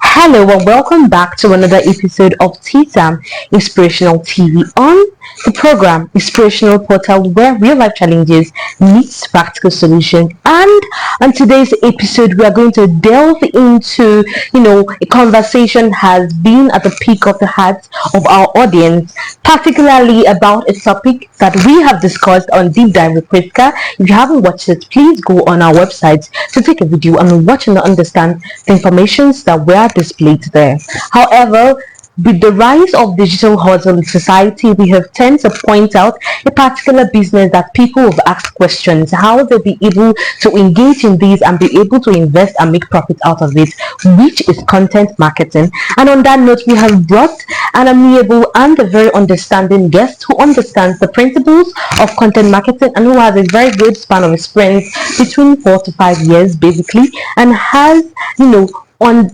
Hello and welcome back to another episode of Tea Time Inspirational TV on the program Inspirational Portal where real life challenges meets practical solutions. And on today's episode, we are going to delve into, a conversation has been at the peak of the hearts of our audience, particularly about a topic that we have discussed on Deep Dive with Priska. If you haven't watched it, please go on our website to take a video and watch and understand the informations that were displayed there. However, with the rise of digital hustle in society, we have tend to point out a particular business that people have asked questions. How will they be able to engage in this and be able to invest and make profit out of it, which is content marketing. And on that note, we have brought an amiable and a very understanding guest who understands the principles of content marketing and who has a very good span of experience between 4 to 5 years basically and has, on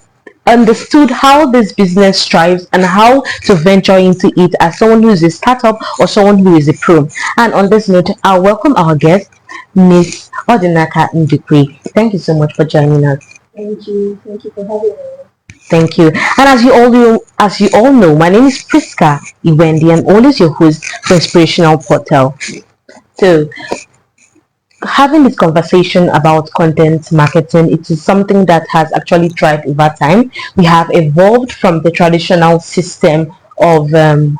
understood how this business strives and how to venture into it as someone who is a startup or someone who is a pro. And on this note, I'll welcome our guest, Miss Odinaka Ndukri. Thank you so much for joining us. Thank you. Thank you for having me. Thank you. And as you all know, my name is Priska Iwendi and always your host for Inspirational Portal. So having this conversation about content marketing, it is something that has actually thrived over time. We have evolved from the traditional system of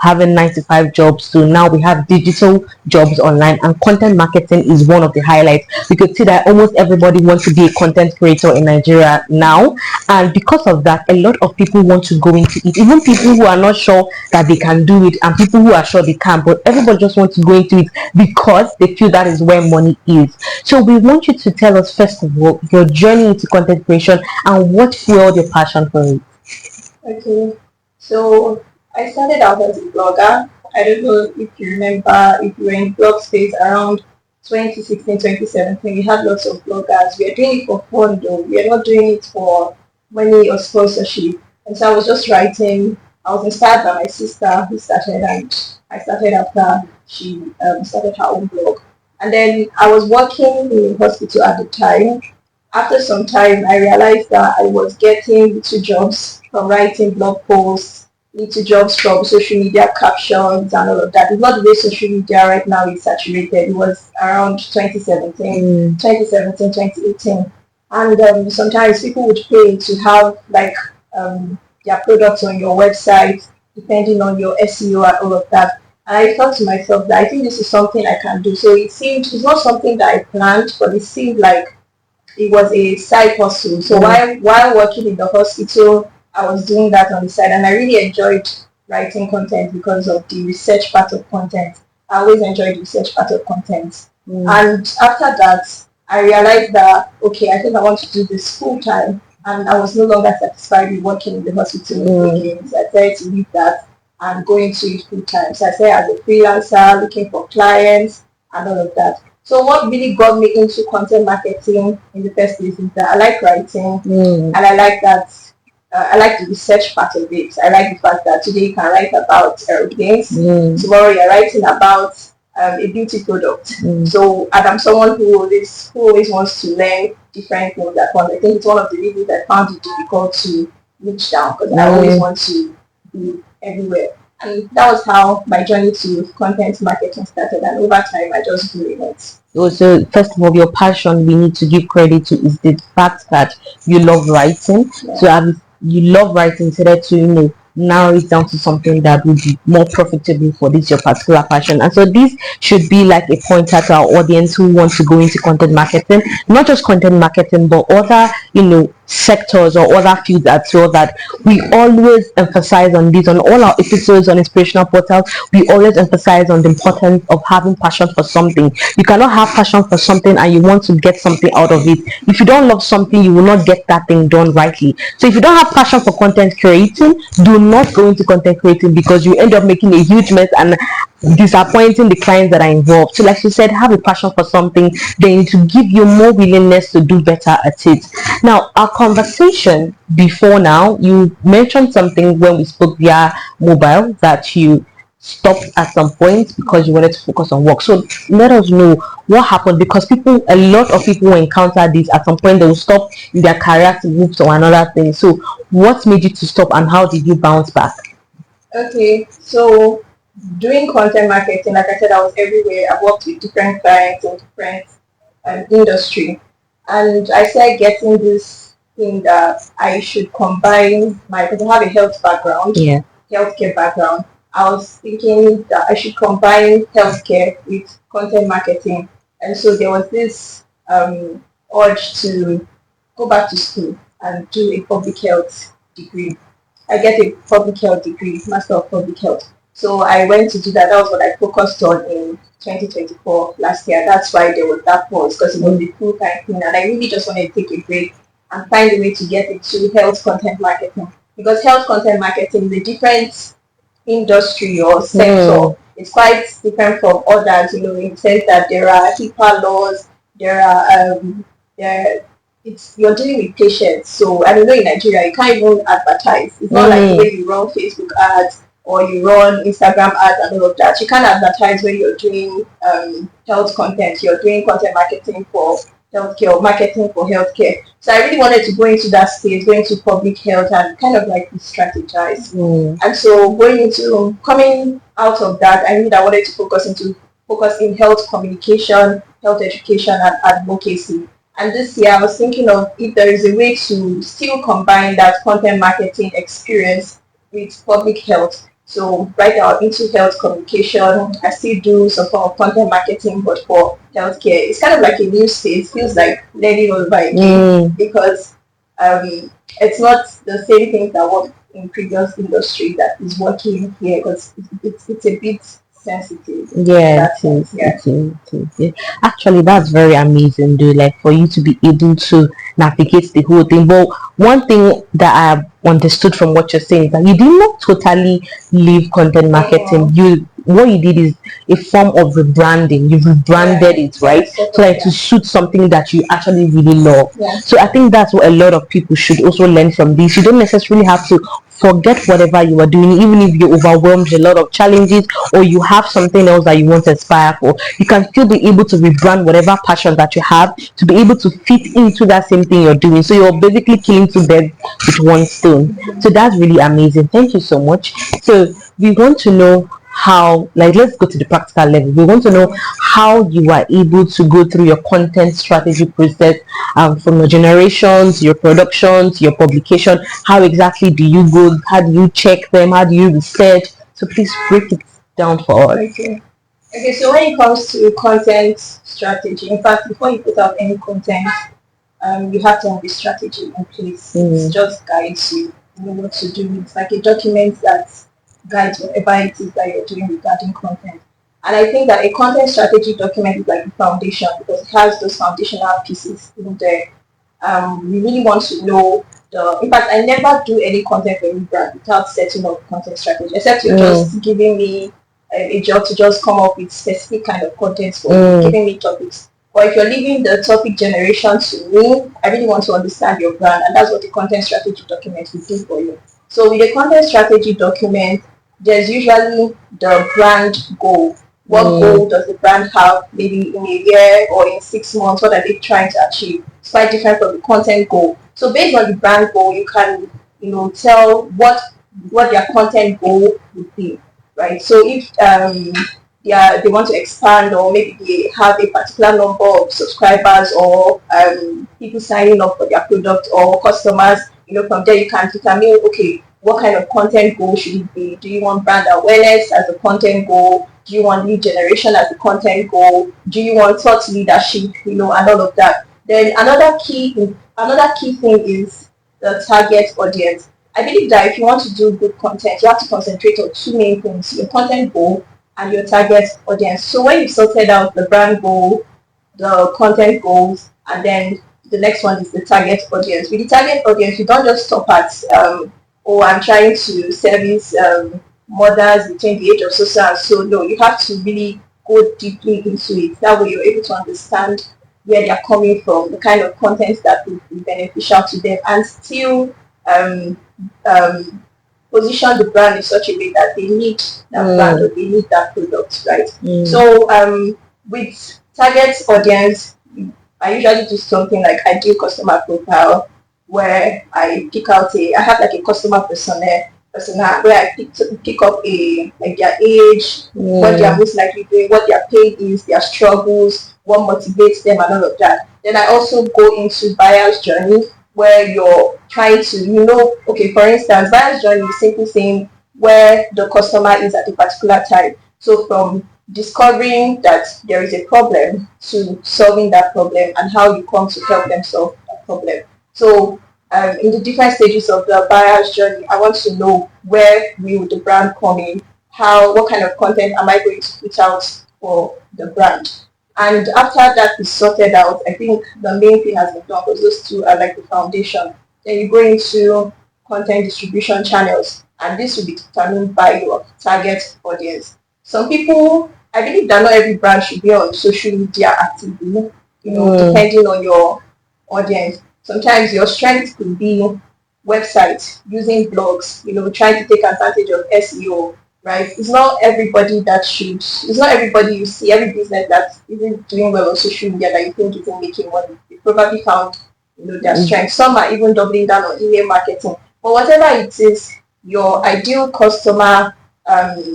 having 9 to 5 jobs to now we have digital jobs online, and content marketing is one of the highlights. We could see that almost everybody wants to be a content creator in Nigeria now, and because of that a lot of people want to go into it, even people who are not sure that they can do it and people who are sure they can, but everybody just wants to go into it because they feel that is where money is. So we want you to tell us first of all your journey into content creation and what fueled your passion for it. Okay. So I started out as a blogger. I don't know if you remember, if you were in blog space around 2016, 2017, we had lots of bloggers. We are doing it for fun though. We are not doing it for money or sponsorship. And so I was just writing. I was inspired by my sister who started, and I started after she started her own blog. And then I was working in a hospital at the time. After some time, I realized that I was getting little jobs from writing blog posts, little jobs from social media captions and all of that. It's not the way social media right now is saturated. It was around 2017, 2017, 2018. And sometimes people would pay to have like their products on your website, depending on your SEO and all of that. And I thought to myself that I think this is something I can do. So it seemed it's not something that I planned, but it seemed like it was a side hustle. So while working in the hospital, I was doing that on the side, and I really enjoyed writing content because of the research part of content. I always enjoyed the research part of content. And after that, I realized that okay, I think I want to do this full time, and I was no longer satisfied with working in the hospital again. So I decided to leave that and go into it full time. So I started as a freelancer, looking for clients and all of that. So what really got me into content marketing in the first place is that I like writing, and I like that I like the research part of it. I like the fact that today you can write about aeroplanes, tomorrow you're writing about a beauty product. So and I'm someone who always wants to learn different things at once. I think it's one of the reasons I found it difficult to reach down because I always want to be everywhere. And that was how my journey to content marketing started. And over time, I just grew in it. Also, first of all, your passion we need to give credit to is the fact that you love writing. Yeah. So you love writing so that to narrow it down to something that would be more profitable for this your particular passion. And so this should be like a pointer to our audience who wants to go into content marketing, not just content marketing but other sectors or other fields as well, that we always emphasize on this on all our episodes on Inspirational Portal. We always emphasize on the importance of having passion for something. You cannot have passion for something and you want to get something out of it. If you don't love something, you will not get that thing done rightly. So if you don't have passion for content creating, do not go into content creating because you end up making a huge mess and disappointing the clients that are involved. So like you said, have a passion for something, then to give you more willingness to do better at it. Now, our conversation before now, you mentioned something when we spoke via mobile that you stopped at some point because you wanted to focus on work. So let us know what happened, because a lot of people will encounter this at some point. They will stop in their career to move to another thing. So what made you to stop, and how did you bounce back? Okay, so doing content marketing, like I said, I was everywhere. I worked with different clients in different industry, and I started getting this thing that I should combine my, because I have a health background, Yeah. healthcare background. I was thinking that I should combine healthcare with content marketing, and so there was this urge to go back to school and do a public health degree. I get a public health degree, Master of Public Health. So I went to do that. That was what I focused on in 2024 last year. That's why there was that pause, because it was the full time thing, and I really just wanted to take a break and find a way to get into health content marketing, because health content marketing is a different industry or sector. It's quite different from others, in the sense that there are HIPAA laws, there are there it's you're dealing with patients. So I don't know, in Nigeria you can't even advertise. It's not like the way you run Facebook ads or you run Instagram ads and all of that. You can't advertise when you're doing health content. You're doing content marketing for healthcare or marketing for healthcare. So I really wanted to go into that space, go into public health and kind of like strategize. And so coming out of that, I knew that I wanted to focus in health communication, health education and advocacy. And this year I was thinking of if there is a way to still combine that content marketing experience with public health. So right now into health communication, I still do some form of content marketing, but for healthcare, it's kind of like a new stage. Feels like learning all over again, because it's not the same thing that worked in previous industry that is working here, because it's a bit sensitive. Yeah, That sense, yeah. yeah. Actually, that's very amazing, dude. Like for you to be able to navigate the whole thing. But one thing that I understood from what you're saying is that you did not totally leave content marketing. What you did is a form of rebranding. You rebranded it, right? So like to suit something that you actually really love. Yeah. So I think that's what a lot of people should also learn from this. You don't necessarily have to forget whatever you are doing, even if you're overwhelmed with a lot of challenges or you have something else that you want to aspire for. You can still be able to rebrand whatever passion that you have to be able to fit into that same thing you're doing. So you're basically killing two birds with one stone. So that's really amazing. Thank you so much. So we want to know how, like, let's go to the practical level. We want to know how you are able to go through your content strategy process, from your generation to your production to your publication. How exactly do you go? How do you check them? How do you research? So please break it down for us. Okay, so when it comes to content strategy, in fact, before you put out any content, you have to have a strategy in place. It just guides you, you know what to do. It's like a document that guides whatever it is that you're doing regarding content. And I think that a content strategy document is like the foundation, because it has those foundational pieces in there. We really want to know in fact, I never do any content for any brand without setting up content strategy, except you're just giving me a job to just come up with specific kind of content for me, giving me topics. Or if you're leaving the topic generation to me, I really want to understand your brand, and that's what the content strategy document will do for you. So with the content strategy document, there's usually the brand goal. What goal does the brand have, maybe in a year or in 6 months? What are they trying to achieve? It's quite different from the content goal. So based on the brand goal, you can, tell what their content goal would be, right? So if they want to expand, or maybe they have a particular number of subscribers, or people signing up for their product, or customers, from there you can determine, okay, what kind of content goal should it be? Do you want brand awareness as a content goal? Do you want lead generation as a content goal? Do you want thought leadership, and all of that? Then another key thing is the target audience. I believe that if you want to do good content, you have to concentrate on two main things: your content goal and your target audience. So when you sorted out the brand goal, the content goals, and then the next one is the target audience. With the target audience, you don't just stop at oh, I'm trying to service mothers between the age of so and so. No, you have to really go deeply into it. That way you're able to understand where they're coming from, the kind of content that would be beneficial to them, and still um, um, position the brand in such a way that they need that brand or they need that product, right? So with target audience, I usually do something like I do customer profile where I have like a customer persona where I pick up like their age, what they are most likely doing, what their pain is, their struggles, what motivates them, and all of that. Then I also go into buyer's journey where you're trying to, okay, for instance, buyer's journey is simply saying where the customer is at a particular time. So from discovering that there is a problem to solving that problem and how you come to help them solve that problem. So in the different stages of the buyer's journey, I want to know where will the brand come in, what kind of content am I going to put out for the brand. And after that is sorted out, I think the main thing has been done because those two are like the foundation. Then you go into content distribution channels, and this will be determined by your target audience. Some people, I believe that not every brand should be on social media actively, depending on your audience. Sometimes your strength could be websites, using blogs, trying to take advantage of SEO, right? It's not everybody you see, every business that isn't doing well on social media that you think isn't making money. They probably found, their strength. Some are even doubling down on email marketing. But whatever it is, your ideal customer,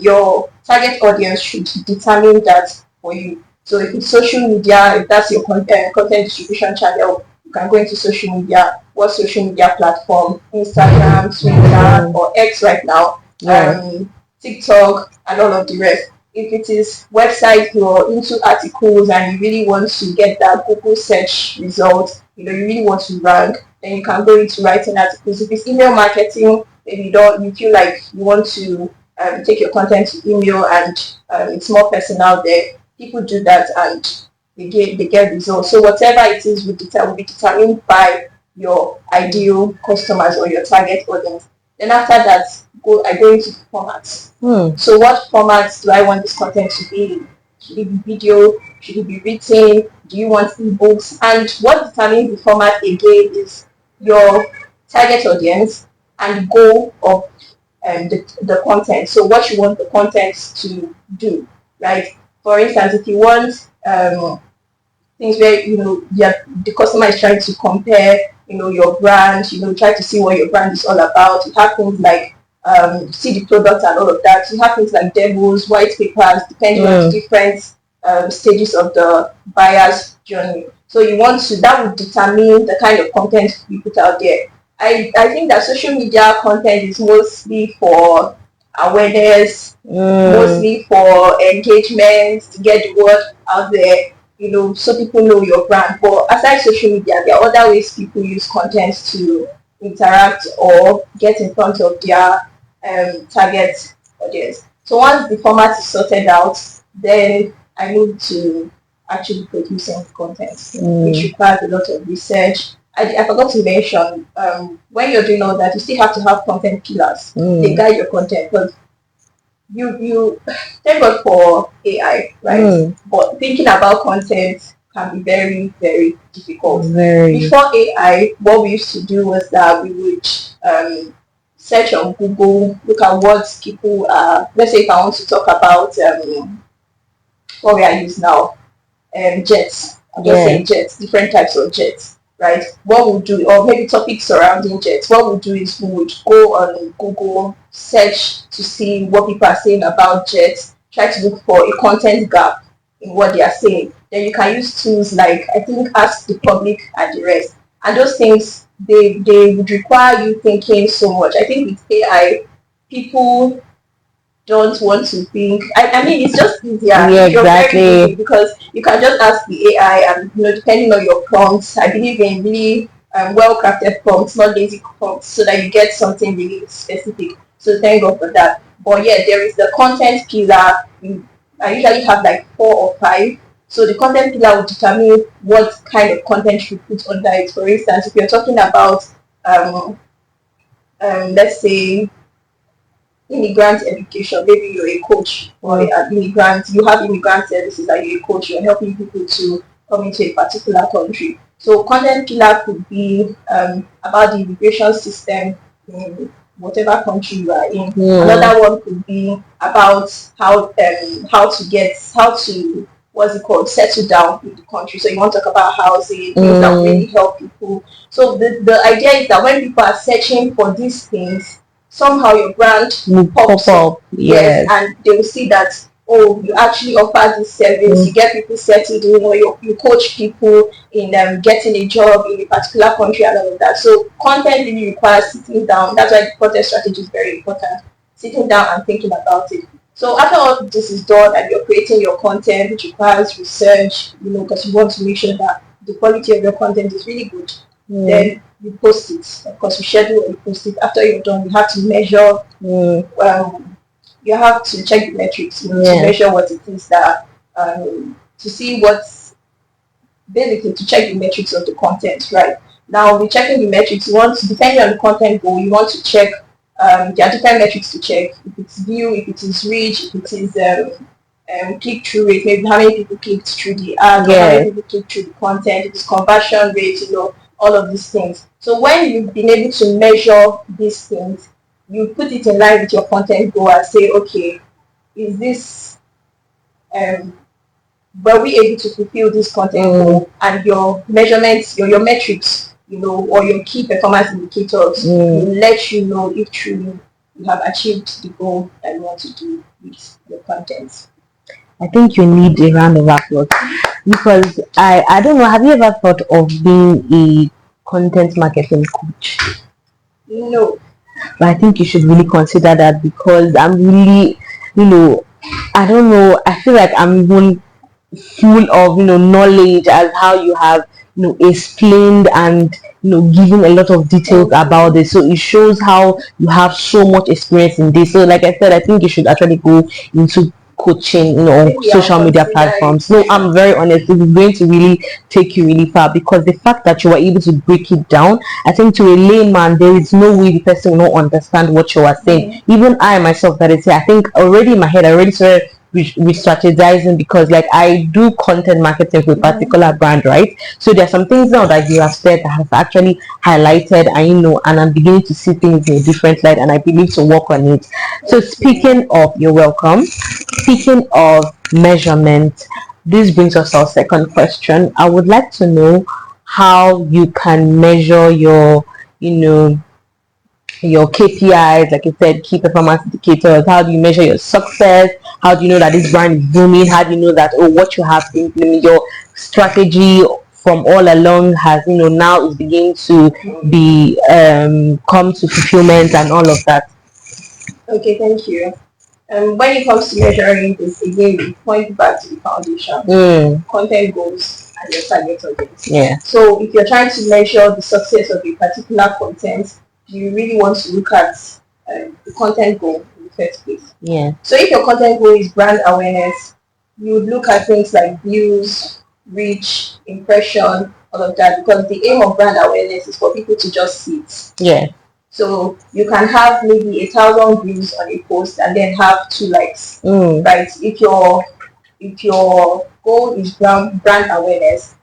your target audience should determine that for you. So if it's social media, if that's your content distribution channel, you can go into social media. What social media platform? Instagram, Twitter, or X right now. TikTok, and all of the rest. If it is website, you're into articles and you really want to get that Google search result, you really want to rank, then you can go into writing articles. If it's email marketing, then you feel like you want to take your content to email and it's more personal there. People do that and they get results. So whatever it is will be determined by your ideal customers or your target audience. Then after that, I go into formats. So what formats do I want this content to be in? Should it be video? Should it be written? Do you want ebooks? And what determines the format again is your target audience and goal of the content. So what you want the content to do, right? For instance, if you want things where the customer is trying to compare your brand, try to see what your brand is all about. You have things like see the product and all of that. You have things like demos, white papers, depending on the different stages of the buyer's journey. So that would determine the kind of content you put out there. I think that social media content is mostly for awareness, mostly for engagement, to get the word out there, so people know your brand. But aside social media, there are other ways people use content to interact or get in front of their target audience. So once the format is sorted out, then I move to actually producing content, which requires a lot of research. I forgot to mention, when you're doing all that, you still have to have content pillars. They guide your content, but you thank God for AI, right? But thinking about content can be very, very difficult. Before AI, what we used to do was that we would search on Google, look at what people let's say if I want to talk about what we are using now, jets. I'm just saying jets, different types of jets, right? What we'll do, or maybe topics surrounding jets, what we'll do is we would go on Google, search to see what people are saying about jets, try to look for a content gap in what they are saying. Then you can use tools like, I think, Ask the Public and the rest. And those things, they would require you thinking so much. I think with AI, people don't want to think. I mean, it's just easier. Yeah, You're very exactly. easy because you can just ask the AI, and depending on your prompts, I believe in really well-crafted prompts, not lazy prompts, so that you get something really specific. So thank God for that. But yeah, there is the content pillar. I usually have like 4 or 5. So the content pillar will determine what kind of content you put under it. For instance, if you're talking about let's say immigrant education. Maybe you're a coach or an immigrant, you have immigrant services and you're a coach, you're helping people to come into a particular country. So content pillar could be about the immigration system in whatever country you are in. Mm. Another one could be about how to what's it called, settle down in the country. So you want to talk about housing, things that will really help people. So the idea is that when people are searching for these things, somehow your brand pops up. Yes, and they will see that, oh, you actually offer this service, you get people settled in, or you coach people in getting a job in a particular country and all of that. So content really requires sitting down. That's why the content strategy is very important. Sitting down and thinking about it. So after all this is done and you're creating your content, which requires research, because you want to make sure that the quality of your content is really good, then you post it. Of course, you schedule and you post it. After you're done, you have to measure. You have to check the metrics, to measure what it is that, to see what's basically to check the metrics of the content, right? Now, we're checking the metrics. You want to, depending on the content goal, you want to check, there are different metrics to check. If it's view, if it is reach, if it is click-through rate, maybe how many people clicked through the ad, or how many people clicked through the content, if it's conversion rate, all of these things. So when you've been able to measure these things, you put it in line with your content goal and say, okay, is this, were we able to fulfill this content goal? And your measurements, your metrics, or your key performance indicators will let you know if truly you have achieved the goal that you want to do with your content. I think you need a round of applause, because I don't know, have you ever thought of being a content marketing coach? No. But I think you should really consider that, because I'm really, I don't know, I feel like I'm even full of knowledge as how you have explained and giving a lot of details about this. So it shows how you have so much experience in this. So like I said, I think you should actually go into coaching on social media platforms. No, I'm very honest, it is going to really take you really far, because the fact that you are able to break it down, I think to a layman there is no way the person will not understand what you are saying. Even I myself, that is here, I think already in my head I already started re-strategizing, because like I do content marketing for a particular brand, right? So there's some things now that you have said that have actually highlighted, and I'm beginning to see things in a different light, and I believe to work on it. So speaking of, you're welcome. Speaking of measurement, this brings us to our second question. I would like to know how you can measure your KPIs, like you said, key performance indicators. How do you measure your success? How do you know that this brand is booming? How do you know that what you have to implement, your strategy from all along has now is beginning to be come to fulfillment and all of that? Okay, thank you. When it comes to measuring this, again, we point back to the foundation, content goals, and your target audience. Yeah. So if you're trying to measure the success of a particular content, you really want to look at the content goal in the first place. Yeah. So if your content goal is brand awareness, you would look at things like views, reach, impression, all of that, because the aim of brand awareness is for people to just see it. Yeah. So you can have maybe 1,000 views on a post and then have 2 likes, right? If your goal is brand awareness,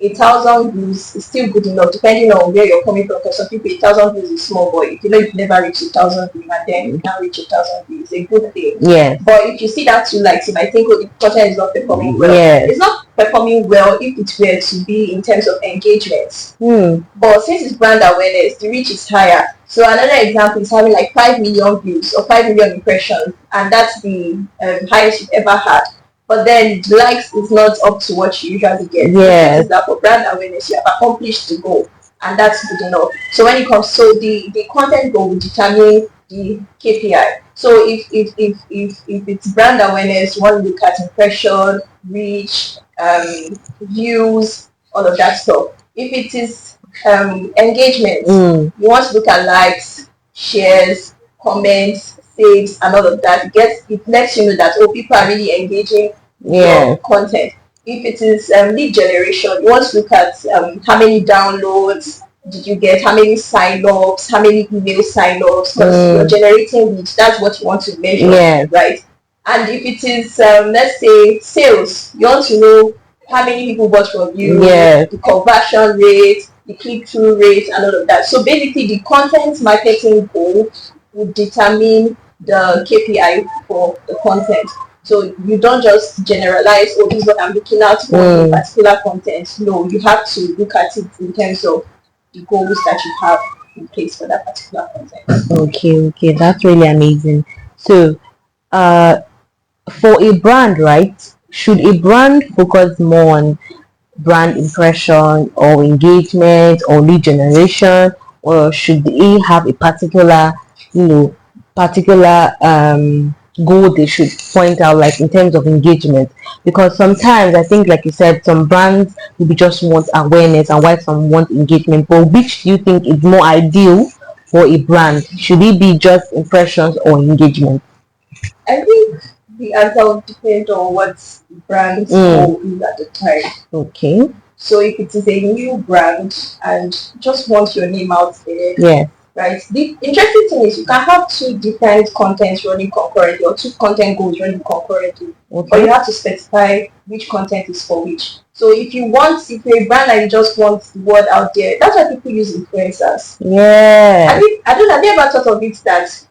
1,000 views is still good enough, depending on where you're coming from. Because some people, 1,000 views is small, but if you never reach 1,000 views and then you can reach 1,000 views, it's a good thing. Yeah. But if you see that 2 likes, you might think, oh, the content is not performing well. Yes. It's not performing well if it were to be in terms of engagements. But since it's brand awareness, the reach is higher. So another example is having like 5 million views or 5 million impressions, and that's the highest you've ever had. But then likes is not up to what you usually get. Yes. That for brand awareness, you have accomplished the goal, and that's good enough. So when it comes, so the content goal will determine the KPI. So if it's brand awareness, you want to look at impression, reach, views, all of that stuff. If it is engagement, you want to look at likes, shares, comments, saves, and all of that. It lets you know that people are really engaging your content. If it is lead generation, you want to look at how many downloads did you get, how many sign-ups, how many email sign-ups, because you're generating leads. That's what you want to measure, right? And if it is, let's say, sales, you want to know how many people bought from you, the conversion rate, the click-through rate, and all of that. So basically, the content marketing goal would determine the KPI for the content. So you don't just generalize, oh, this is what I'm looking at for a particular content. No, you have to look at it in terms of the goals that you have in place for that particular content. Okay, that's really amazing. So, uh, for a brand, right? Should a brand focus more on brand impression or engagement or lead generation, or should they have a particular, you know, particular goal they should point out, like in terms of engagement? Because sometimes I think, like you said, some brands maybe just want awareness and why some want engagement. But which do you think is more ideal for a brand? Should it be just impressions or engagement? I think the answer will depend on what brand's goal is at the time. Okay. So if it is a new brand and just want your name out there, Yeah. right? The interesting thing is you can have two different contents running concurrently or two content goals running concurrently, but you have to specify which content is for which. So if you're a brand and you just want the word out there, that's why people use influencers. Yeah. Have you ever thought of it that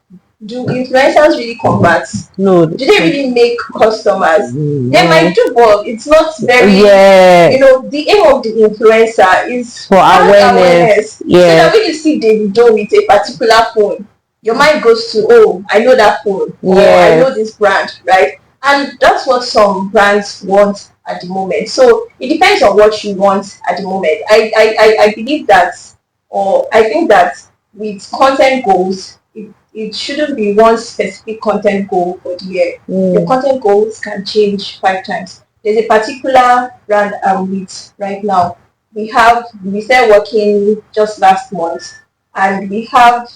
do influencers really convert? No. Do they really make customers? No. They might do, but it's not very. Yeah. The aim of the influencer is for awareness. Yeah. So that when you see Davido with a particular phone, your mind goes to, oh, I know that phone, or I know this brand, right? And that's what some brands want at the moment. So it depends on what you want at the moment. I believe that, or I think that with content goals, it shouldn't be one specific content goal for the year. The content goals can change 5 times. There's a particular brand I'm with right now. We started working just last month, and we have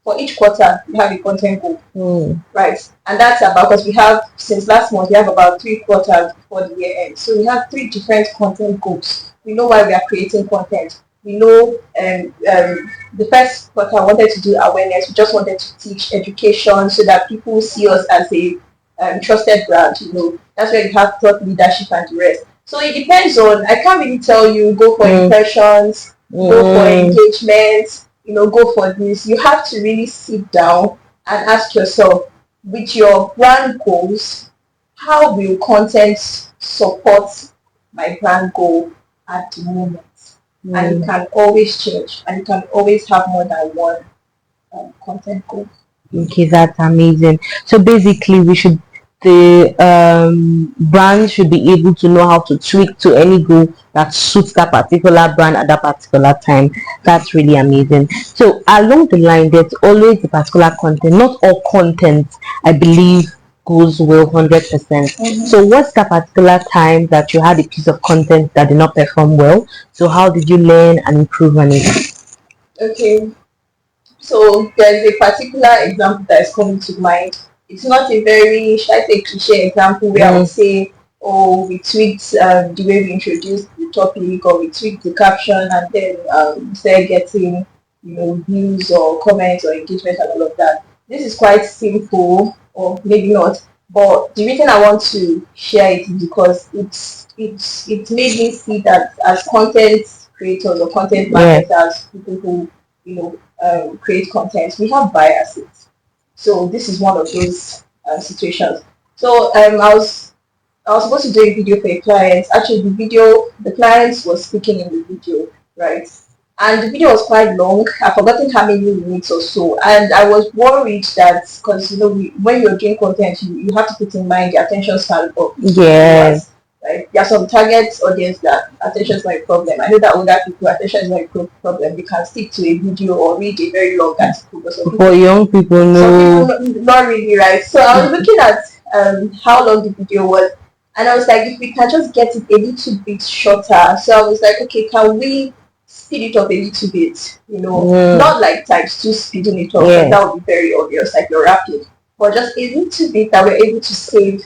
for each quarter we have a content goal, right? And that's about, because we have, since last month, we have about 3 quarters before the year end. So we have 3 different content goals. We know why we are creating content. We know the first quarter I wanted to do awareness. We just wanted to teach education so that people see us as a trusted brand. That's where you have thought leadership and the rest. So it depends on, I can't really tell you, go for impressions, go for engagement, go for this. You have to really sit down and ask yourself, with your brand goals, how will content support my brand goal at the moment? And it can always change, and you can always have more than one content goal. Okay, that's amazing. So basically, the brand should be able to know how to tweak to any goal that suits that particular brand at that particular time. That's really amazing. So along the line, there's always a particular content. Not all content, I believe, goes well 100%. So what's the particular time that you had a piece of content that did not perform well? So how did you learn and improve on it? Okay, so there's a particular example that is coming to mind. It's not a very, should I say, cliche example where I would say, oh, we tweaked the way we introduced the topic, or we tweaked the caption, and then started getting, views or comments or engagement and all of that. This is quite simple, or maybe not, but the reason I want to share it is because it made me see that as content creators or content marketers, people who create content, we have biases. So this is one of those situations. So I was supposed to do a video for a client. Actually, the client was speaking in the video, right? And the video was quite long. I've forgotten how many minutes or so. And I was worried that, because, when you're doing content, you have to put in mind the attention span of yes. Right? There are some target audience that attention is not a problem. I know that older people, attention is not a problem. They can stick to a video or read a very long article. For young people, no. Some people, not really, right? So I was looking at how long the video was, and I was like, if we can just get it a little bit shorter. So I was like, okay, can we speed it up a little bit? Not like times 2 speeding it up. Yeah. That would be very obvious, like you're rapping. But just a little bit that we're able to save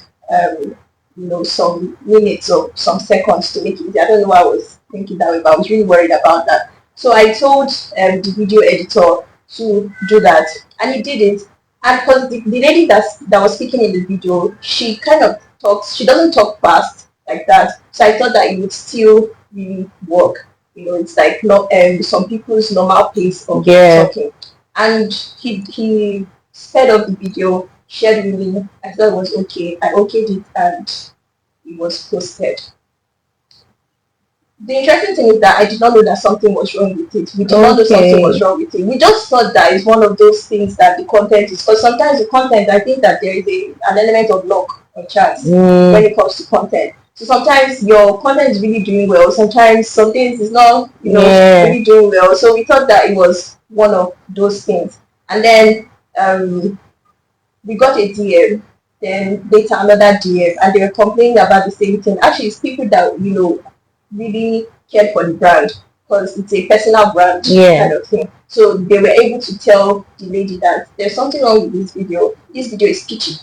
some minutes or some seconds to make it easy. I don't know why I was thinking that way, but I was really worried about that. So I told the video editor to do that, and he did it. And because the lady that was speaking in the video, she kind of talks, she doesn't talk fast like that. So I thought that it would still really work. it's like not some people's normal pace of Yeah. talking. And he sped up the video, shared with me. I thought it was okay. I okayed it, and it was posted. The interesting thing is that I did not know that something was wrong with it. We did not know something was wrong with it. We just thought that it's one of those things that the content is. Because sometimes the content, I think that there is an element of luck or chance when it comes to content. So sometimes your content is really doing well. Sometimes some things is not, really doing well. So we thought that it was one of those things. And then we got a DM, then later another DM, and they were complaining about the same thing. Actually, it's people that really cared for the brand because it's a personal brand kind of thing. So they were able to tell the lady that there's something wrong with this video. This video is pitchy.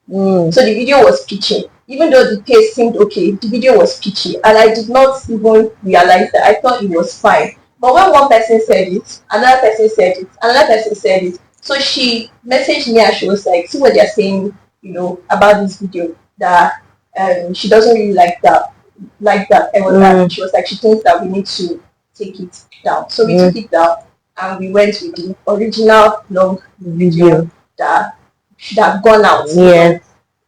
So the video was pitchy. Even though the pace seemed okay, the video was pitchy. And I did not even realize that. I thought it was fine. But when one person said it, another person said it, another person said it. So she messaged me and she was like, see what they're saying, about this video, that she doesn't really like that. And she was like, she thinks that we need to take it down. So we took it down and we went with the original long video that should have gone out.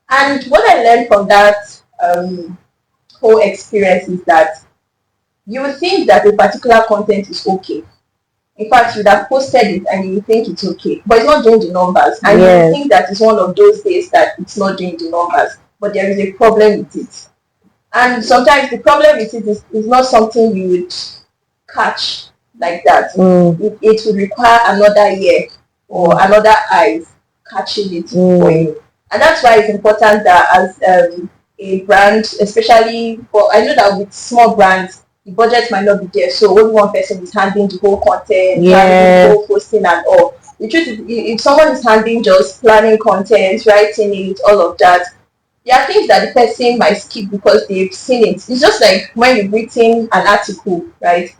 And what I learned from that whole experience is that you would think that a particular content is okay. In fact, you would have posted it and you would think it's okay, but it's not doing the numbers. And you would think that it's one of those days that it's not doing the numbers, but there is a problem with it. And sometimes the problem with it is not something you would catch like that. It would require another year or another eyes catching it for you. And that's why it's important that as a brand, especially I know that with small brands, the budget might not be there, so only one person is handling the whole content, handling the whole posting and all. The truth is, if someone is handling just planning content, writing it, all of that, there are things that the person might skip because they've seen it. It's just like when you've written an article, right?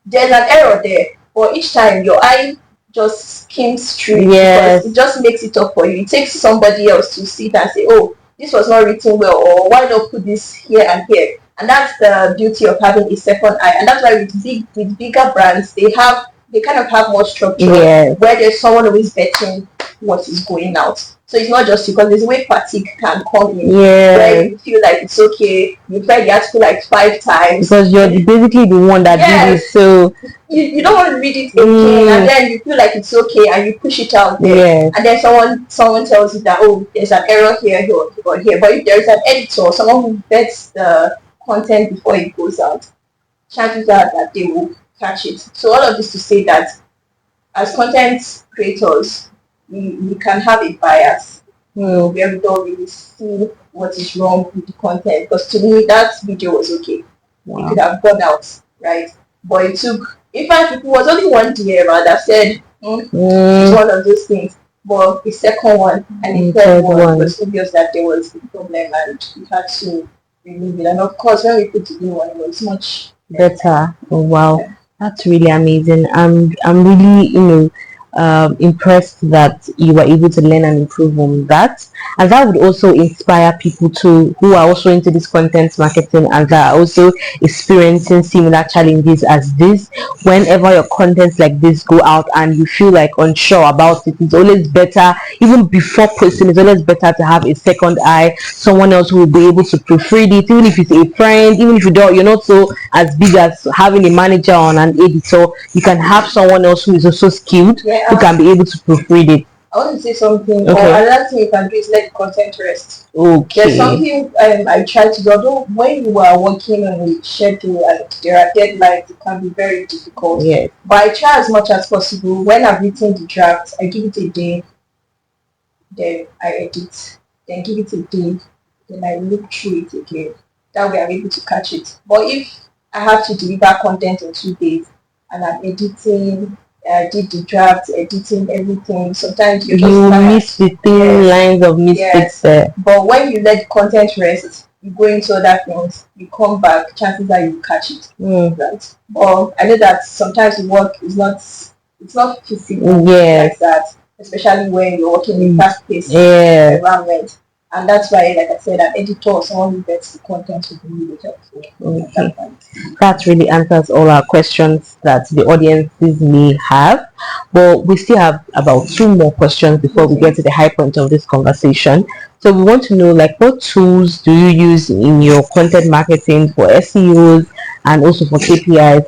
There's an error there, but each time your eye just skims through it because it just makes it up for you. It takes somebody else to see it and say, oh, this was not written well, or why not put this here and here? And that's the beauty of having a second eye. And that's why with bigger brands, they kind of have more structure where there's someone always vetting what is going out. So it's not just because there's a way fatigue can come in where you feel like it's okay. You've read the article like 5 times. Because you're basically the one that did it. So you don't want to read it again and then you feel like it's okay and you push it out there. And then someone tells you that, oh, there's an error here or here. But if there's an editor, someone who vets the content before it goes out, chances are that they will catch it. So all of this to say that as content creators, we can have a bias where we don't really see what is wrong with the content. Because to me, that video was okay. It could have gone out, right? But it took, in fact, it was only one DM that said it's one of those things. But the second one and the third one, it was obvious that there was a problem and we had to remove it. And of course, when we put the new one, it was much better. Oh wow, that's really amazing. I'm really impressed that you were able to learn and improve on that, and that would also inspire people to who are also into this content marketing and that are also experiencing similar challenges as this. Whenever your contents like this go out and you feel like unsure about it, it's always better, even before posting, it's always better to have a second eye, someone else who will be able to proofread it, even if it's a friend, even if you're not so as big as having a manager on an editor. You can have someone else who is also skilled who can be able to proofread it. I want to say something. Or another thing you can do is let the content rest. There's something I try to do. Although when you are working on a schedule and there are deadlines, it can be very difficult. But I try as much as possible. When I've written the draft, I give it a day, then I edit, then give it a day, then I look through it again. That way I'm able to catch it. But if I have to deliver content in 2 days and I'm editing, did the draft, editing everything, sometimes you miss the thin lines of mistakes there. But when you let the content rest, you go into other things, you come back, chances are you catch it. Right? But I know that sometimes the work is not feasible like that, especially when you're working in fast-paced environment. And that's why, like I said, an editor or someone who vets the content would be really helpful at Okay. that point. That really answers all our questions that the audiences may have. But we still have about two more questions before we Okay. get to the high point of this conversation. So we want to know, like, what tools do you use in your content marketing for SEOs and also for KPIs?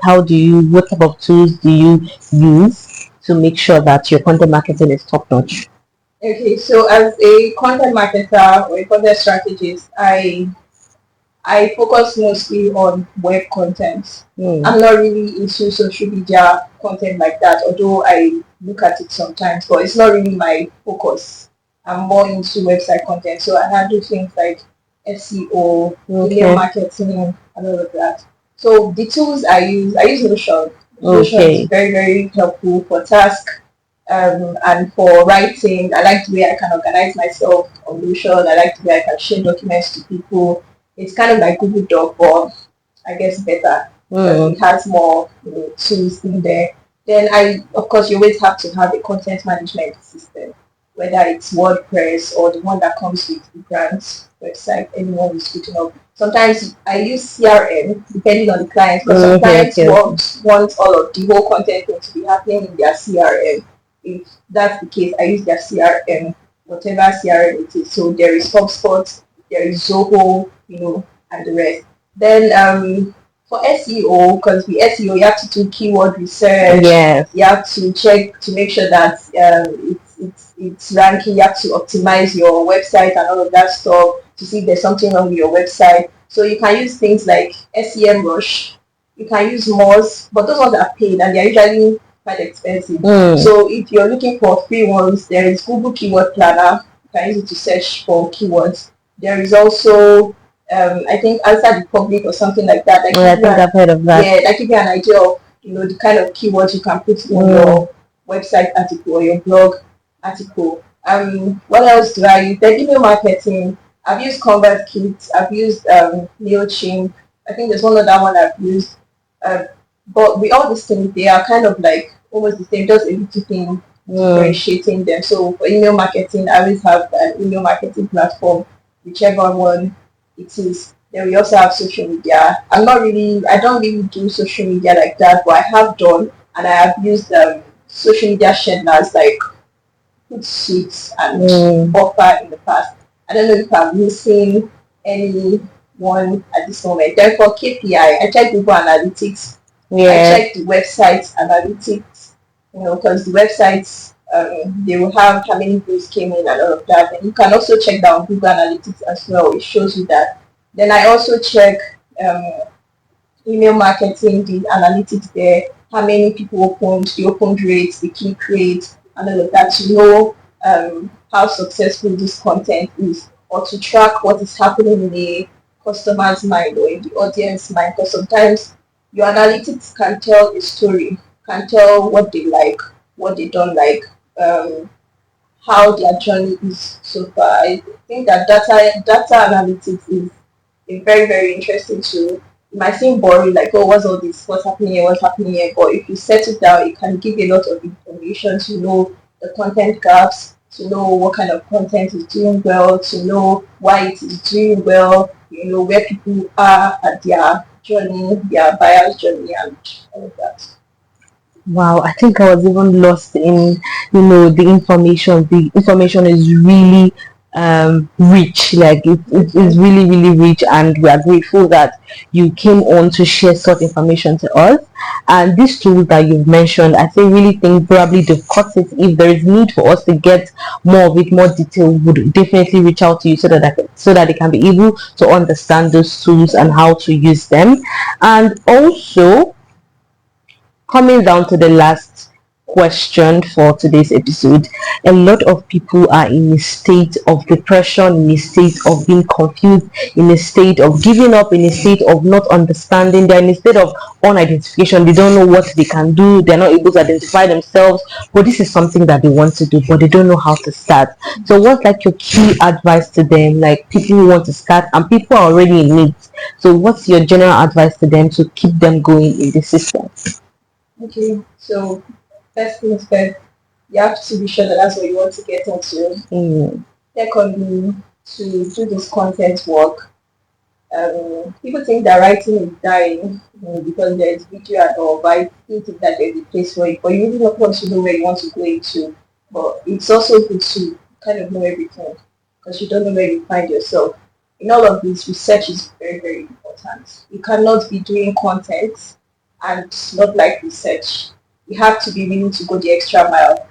What type of tools do you use to make sure that your content marketing is top notch? Okay, so as a content marketer or a content strategist, I focus mostly on web content. Hmm. I'm not really into social media content like that, although I look at it sometimes, but it's not really my focus. I'm more into website content, so I handle things like SEO, email Okay. marketing, and all of that. So the tools I use Notion. Notion is Okay. very, very helpful for task and for writing. I like the way I can organize myself on Notion. I like the way I can share documents to people. It's kind of like Google Doc, but I guess better because Hmm. it has more tools in there. Then of course, you always have to have a content management system, whether it's WordPress or the one that comes with the brand's website. Anyone is putting up. Sometimes I use CRM depending on the client because some Okay. clients Okay. Okay. want all of the whole content thing to be happening in their CRM. If that's the case, I use their CRM, whatever CRM it is. So there is HubSpot, there is Zoho, and the rest. Then for SEO, because with SEO you have to do keyword research, Yes. you have to check to make sure that it's ranking. You have to optimize your website and all of that stuff to see if there's something wrong with your website. So you can use things like SEM Rush. You can use Moz, but those ones are paid and they're usually quite expensive. Hmm. So if you're looking for free ones, there is Google Keyword Planner. You can use it to search for keywords. There is also I think Answer the Public or something like that. I think I've heard of that. That give you an idea of the kind of keywords you can put in Mm. your website article or your blog article. What else do I use? The email marketing. I've used ConvertKit. I've used Mailchimp. I think there's one other one I've used. Uh, but with all these things, they are kind of like almost the same, just a little thing Mm. differentiating them. So for email marketing, I always have an email marketing platform, whichever one it is. Then we also have social media. I don't really do social media like that, but I have done, and I have used social media schedulers like Hootsuite and Mm. Buffer in the past. I don't know if I'm missing any one at this moment. Then for KPI, I check Google Analytics. I Yes. check the website analytics, because the websites they will have how many views came in and all of that. And you can also check that on Google Analytics as well. It shows you that. Then I also check um, email marketing, the analytics there, how many people opened, the opened rates, the click rates, and all of that to know how successful this content is, or to track what is happening in the customer's mind or in the audience mind. Because sometimes your analytics can tell a story, can tell what they like, what they don't like, um, how their journey is so far. I think that data analytics is a very, very interesting tool. It might seem boring, like, oh, what's all this? What's happening here? What's happening here? But if you set it down, it can give you a lot of information to know the content gaps, to know what kind of content is doing well, to know why it is doing well, where people are at their journey, their buyer's journey, and all of that. Wow, I think I was even lost in, the information. The information is really rich. Like it is Okay. really, really rich, and we are grateful that you came on to share such information to us. And this tool that you've mentioned, I think really think probably the cut it. If there is need for us to get more of it, more detail, would definitely reach out to you so that they can be able to understand those tools and how to use them. And also, coming down to the last question for today's episode, a lot of people are in a state of depression, in a state of being confused, in a state of giving up, in a state of not understanding. They're in a state of unidentification. They don't know what they can do. They're not able to identify themselves. But this is something that they want to do, but they don't know how to start. So, what's like your key advice to them, like people who want to start and people are already in it? So, what's your general advice to them to keep them going in the system? Okay. So first things first, you have to be sure that that's what you want to get into. Mm. Secondly, to do this content work. People think that writing is dying, because there's video and all, but I still think that there's a place for it. But you really not want to know where you want to go into. But it's also good to kind of know everything, because you don't know where you find yourself. In all of this, research is very, very important. You cannot be doing content and not like research. You have to be willing to go the extra mile.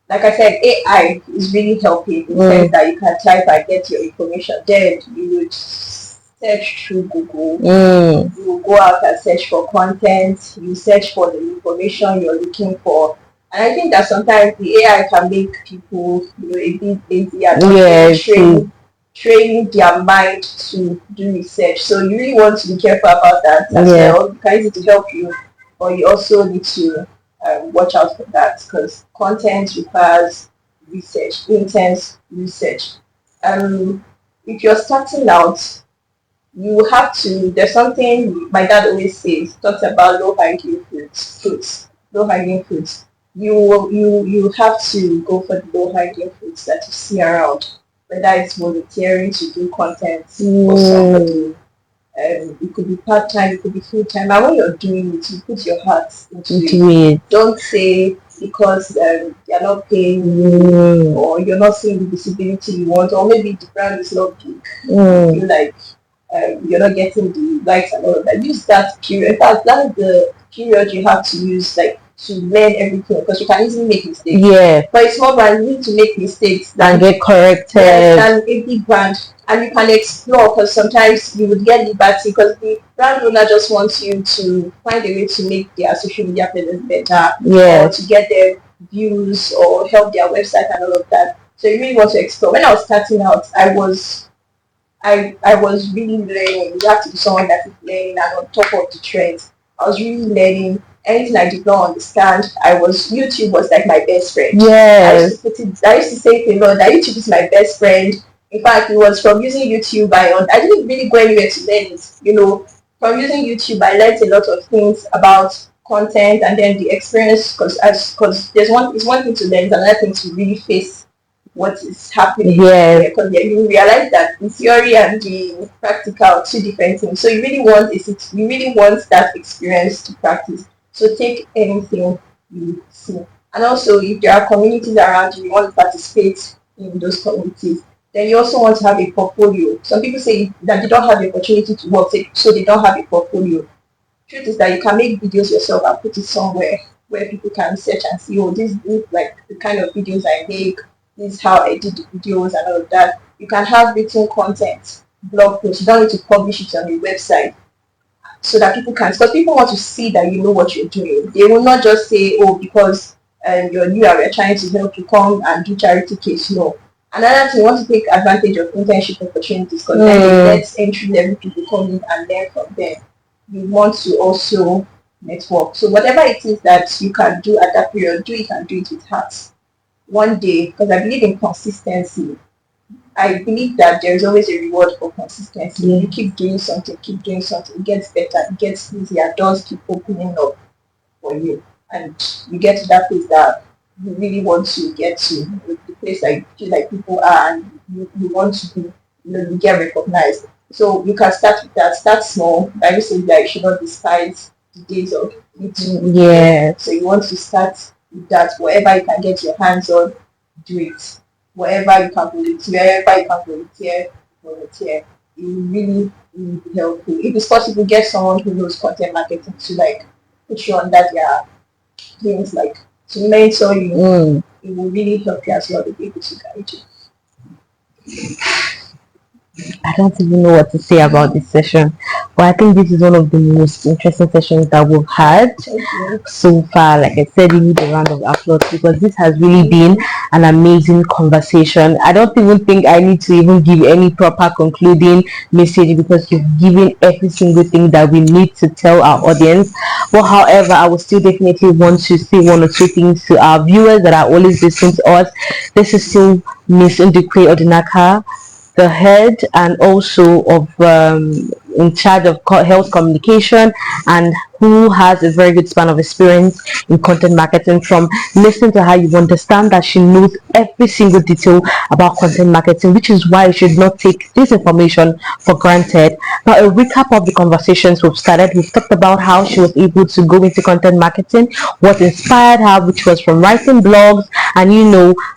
Like I said, AI is really helping in the sense that you can type and get your information. Then you would search through Google. You will go out and search for content. You search for the information you're looking for. And I think that sometimes the AI can make people, a bit lazy and not really train their mind to do research. So you really want to be careful about that as well. You can use it to help you, but you also need to watch out for that, because content requires research, intense research. If you're starting out, you have to. There's something my dad always says. Talks about low hanging low hanging fruits. You have to go for the low hanging fruits that you see around, whether it's volunteering to do content for somebody. It could be part time, it could be full time. And when you're doing it, you put your heart into it. Don't say because you're not paying you, or you're not seeing the visibility you want, or maybe the brand is not big. You like you're not getting the likes and all of that. Use that period. In fact, that's the period you have to use, like, to learn everything, because you can easily make mistakes. Yeah. But it's more brand, you need to make mistakes and get corrected. Than a big brand. And you can explore, because sometimes you would get liberty, because the brand owner just wants you to find a way to make their social media presence better, or to get their views or help their website and all of that. So you really want to explore. When I was starting out, I was really learning. You have to be someone that is learning and on top of the trends. I was really learning. Anything I did not understand, YouTube was like my best friend. Yes. I used to say to Lord that YouTube is my best friend. In fact, it was from using YouTube I didn't really go anywhere to learn it. From using YouTube I learned a lot of things about content, and then the experience, because it's one thing to learn, it's another thing to really face what is happening. Because you realize that the theory and the practical are two different things. So you really want that experience to practice. So take anything you see. And also, if there are communities around you want to participate in those communities, then you also want to have a portfolio. Some people say that they don't have the opportunity to work, so they don't have a portfolio. Truth is that you can make videos yourself and put it somewhere where people can search and see, oh, this is like the kind of videos I make, this is how I did the videos and all of that. You can have written content, blog posts. You don't need to publish it on your website, so that people can, because people want to see that you know what you're doing. They will not just say, oh, because you're new and we're trying to help you, come and do charity case. No. Another thing, you want to take advantage of internship opportunities, because then it lets entry level people come in and learn from them. You want to also network. So whatever it is that you can do at that period, do it, and do it with heart. One day, because I believe in consistency. I believe that there is always a reward for consistency. You keep doing something, it gets better, it gets easier, doors keep opening up for you. And you get to that place that you really want to get to, the place that you feel like people are, and you want to be, you get recognized. So you can start with that. Start small. I used to say that you should not despise the days of YouTube. Yeah. So you want to start with that. Whatever you can get your hands on, do it. Wherever you can volunteer, volunteer. It will really, really be helpful. If it's possible, get someone who knows content marketing to like put you on that their things, like to mentor you. It will really help you as well to be able to guide you. I don't even know what to say about this session, but I think this is one of the most interesting sessions that we've had so far. Like I said, we need a round of applause, because this has really been an amazing conversation. I don't even think I need to even give any proper concluding message, because you've given every single thing that we need to tell our audience. But however, I would still definitely want to say one or two things to our viewers that are always listening to us. This is still Miss Ndukwe Odinaka, the head and also of in charge of health communication and who has a very good span of experience in content marketing. From listening to her, you understand that she knows every single detail about content marketing, which is why you should not take this information for granted. Now, a recap of the conversations we've started. We've talked about how she was able to go into content marketing, what inspired her, which was from writing blogs and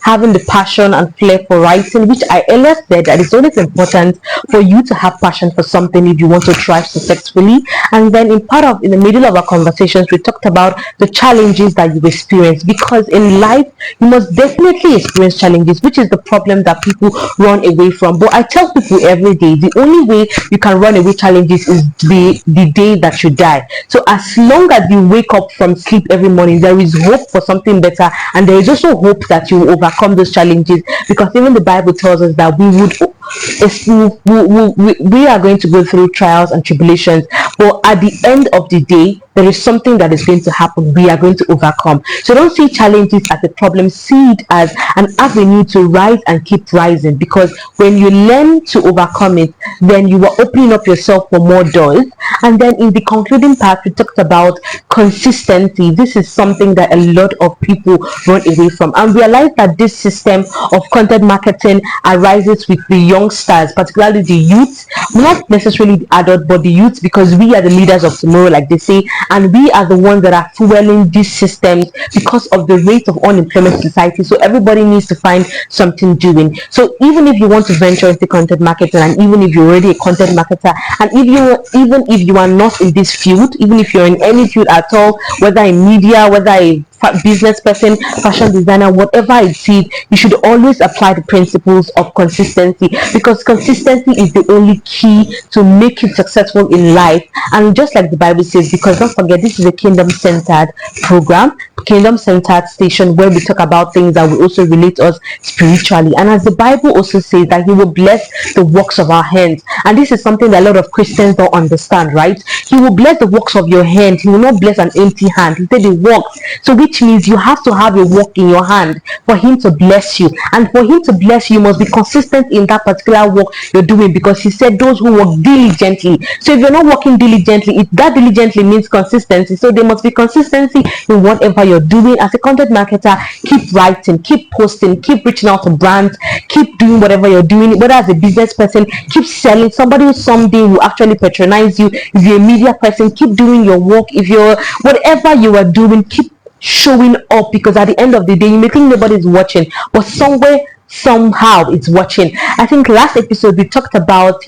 having the passion and flair for writing, which I earlier said that it's always important for you to have passion for something if you want to thrive successfully. And then in the middle of our conversations, we talked about the challenges that you experience, because in life you must definitely experience challenges, which is the problem that people run away from. But I tell people every day, the only way you can run away challenges is the day that you die. So as long as you wake up from sleep every morning, there is hope for something better, and there is also hope that you will overcome those challenges, because even the Bible tells us that we are going to go through trials and tribulations, but at the end of the day, there is something that is going to happen. We are going to overcome. So don't see challenges as a problem, see it as an avenue to rise and keep rising, because when you learn to overcome it, then you are opening up yourself for more doors. And then in the concluding part, we talked about consistency. This is something that a lot of people run away from, and realize that this system of content marketing arises with the youngsters, particularly the youth, not necessarily the adult, but the youth, because we are the leaders of tomorrow, like they say, and we are the ones that are fueling these systems because of the rate of unemployment in society. So everybody needs to find something doing. So even if you want to venture into content marketing, and even if you're already a content marketer, and even if you are not in this field, even if you're in any field at all, whether in media, whether a business person, fashion designer, whatever it is, you should always apply the principles of consistency, because consistency is the only key to make you successful in life. And just like the Bible says, because don't forget, this is a kingdom-centered program, kingdom-centered station, where we talk about things that will also relate us spiritually. And as the Bible also says, that He will bless the works of our hands, and this is something that a lot of Christians don't understand, right? He will bless the works of your hand. He will not bless an empty hand. He said the works. So which means you have to have a work in your hand for Him to bless you, and for Him to bless you, you must be consistent in that particular work you're doing, because He said those who work diligently. So if you're not working diligently, that diligently means consistency. So there must be consistency in whatever you're doing. As a content marketer, keep writing, keep posting, keep reaching out to brands, keep doing whatever you're doing. Whether as a business person, keep selling. Somebody who someday will actually patronize you. If you're a media person, keep doing your work. If you're whatever you are doing, keep showing up, because at the end of the day, you may think nobody's watching, but somewhere, somehow, it's watching. I think last episode we talked about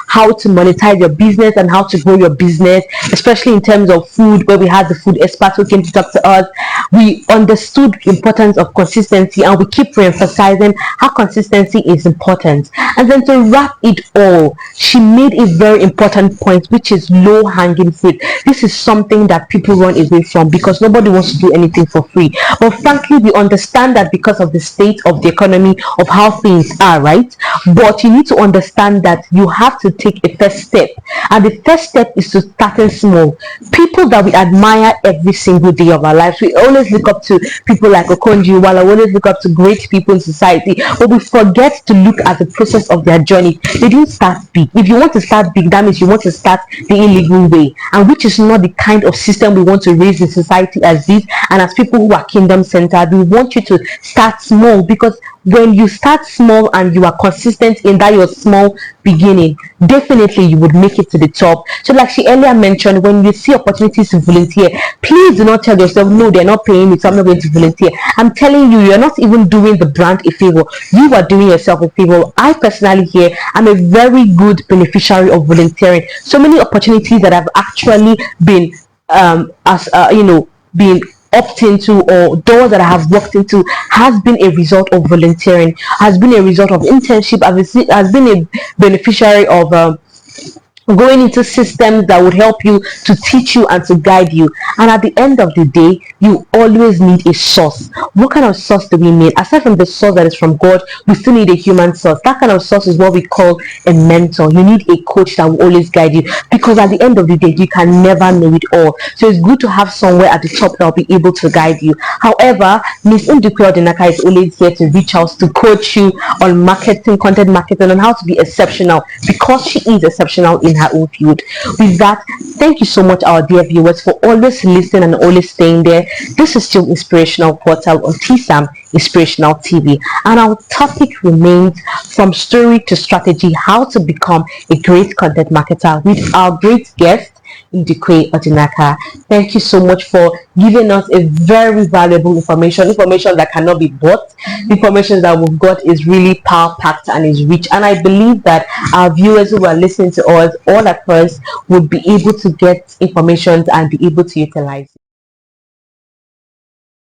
how to monetize your business and how to grow your business, especially in terms of food, where we had the food expert who came to talk to us. We understood the importance of consistency, and we keep re-emphasizing how consistency is important. And then to wrap it all, she made a very important point, which is low-hanging fruit. This is something that people run away from, because nobody wants to do anything for free. But frankly, we understand that because of the state of the economy, of how things are, right? But you need to understand that you have to take a first step, and the first step is to starting small. People that we admire every single day of our lives, we always look up to people like Okonjo-Iweala, we always look up to great people in society, but we forget to look at the process of their journey. They didn't start big. If you want to start big, that means you want to start the illegal way, and which is not the kind of system we want to raise in society as this. And as people who are kingdom centered, we want you to start small, because when you start small and you are consistent in that your small beginning, definitely you would make it to the top. So like she earlier mentioned, when you see opportunities to volunteer, please do not tell yourself, no, they're not paying me, so I'm not going to volunteer. I'm telling you, you're not even doing the brand a favor, you are doing yourself a favor. I personally here, I'm a very good beneficiary of volunteering. So many opportunities that I've actually been been opt into, or doors that I have walked into, has been a result of volunteering, has been a result of internship, has been a beneficiary of going into systems that would help you, to teach you and to guide you. And at the end of the day, you always need a source. What kind of source do we need? Aside from the source that is from God, we still need a human source. That kind of source is what we call a mentor. You need a coach that will always guide you, because at the end of the day, you can never know it all. So it's good to have somewhere at the top that will be able to guide you. However, Miss Ndukwe Odinaka is always here to reach out, to coach you on marketing, content marketing, on how to be exceptional, because she is exceptional in her own field. With that, thank you so much, our dear viewers, for always listening and always staying there. This is still Inspirational Portal on TSAM Inspirational TV, and our topic remains from story to strategy: how to become a great content marketer with our great guest, Ndukwe Odinaka. Thank you so much for giving us a very valuable information that cannot be bought. Information that we've got is really power packed and is rich. And I believe that our viewers who are listening to us all across would be able to get information and be able to utilize it.